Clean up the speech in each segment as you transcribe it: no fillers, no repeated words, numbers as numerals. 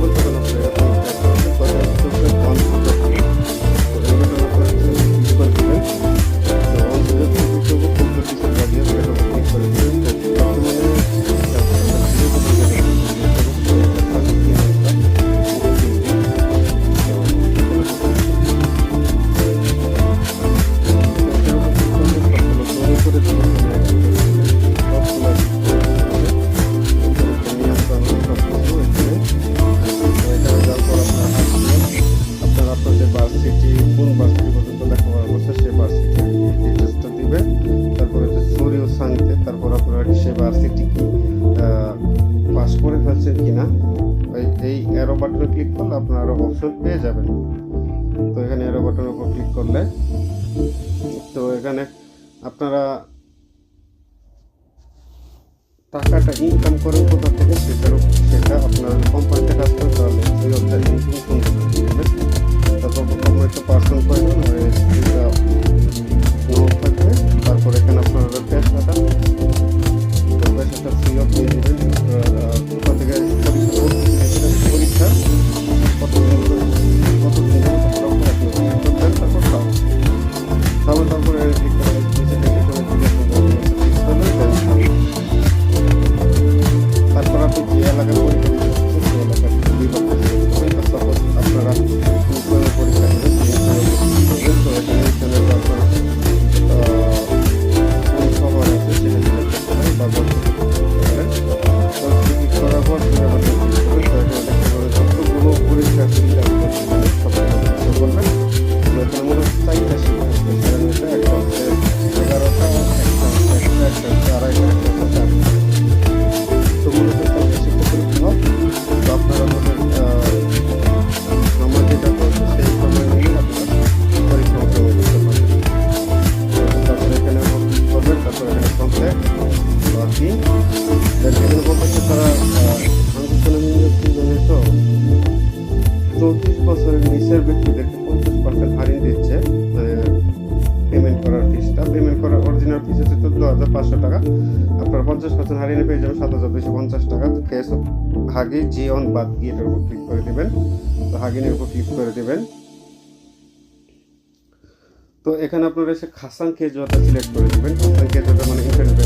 বলতে পারেন আপনারা এরকম অন সুযোগ তো এই বাটন আপনারা ক্লিক করে দেবেন। তো অন সুযোগ ক্লিক করবো ফুল পিসের বাড়িয়ে এটা ক্লিক করে দেবেন। তো বর্তমানে তারপর আপনারা সে ভার্সিটি কি পাস করে ফেলছেন কিনা এই অ্যারো বাটনে ক্লিক করলে আপনারা আরো অপশন পেয়ে যাবেন। তো এখানে অ্যারো বাটনের উপর ক্লিক করলে তো এখানে আপনারা টাকাটা ইনকাম করেন কোথা থেকে সেটা আপনার কোম্পানিতে কাজ করেন তাহলে ফ্রি অফ দ্য ইনকাম সুন্দর দেবেন। তারপর একটা পার্সন পাইবেন থাকবে। তারপর এখানে আপনারা পেশাটা ফ্রি অফ দিয়ে দেবেন। কোথা থেকে পরীক্ষা কতদিন তারপরে তারপর আপনি যে এলাকার পরীক্ষা দিতে সেই এলাকার আপনারা পরীক্ষা দেবেন। তো এখানে খবর আছে সেটা সিলেক্ট করতে হয় বা ক্লিক করার পর যতগুলো পরীক্ষা করবেন এখানে মনে হচ্ছে 4টা শিট থাকবে। একটা হচ্ছে 11টা, একটা হচ্ছে 2.5টা, একটা হচ্ছে 4টা। তো মূলত 4টা শিক্ষা পরীক্ষা তো আপনারা আমার যেটা করছে সেই সময় নিয়ে আপনারা পরীক্ষা অংশগ্রহণ করতে পারবেন। তারপরে এখানে ক্লিক করবেন। তারপর এখানে কমপ্লেক্ট বাকি এখানে বলতেছে তারা তো 34 বছরের নিচের ব্যক্তিদেরকে 50% হারিয়ে দিচ্ছে। মানে পেমেন্ট করার ফিসটা পেমেন্ট করার অরিজিনাল ফিস হচ্ছে 14,500 টাকা। আপনারা 50% হারিয়ে পেয়ে যাবেন 7,250 টাকা। কেস হাগি জি অন বাদ দিয়ে এটার উপর ক্লিক করে দেবেন। তো হাগিনের উপর ক্লিক করে দেবেন। তো এখানে আপনারা এসে খাসাং কেজুয়াটা সিলেক্ট করে দেবেন। খাসাং কেজুয়াটা মানে ইন্টারনেট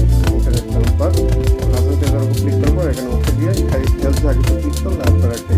ট্রান্সফার। খাসাং কেজুয়ার উপর ক্লিক করার পর এখানে ওকে দিয়ে হেলথ আগে ক্লিক করলে আপনারা একটা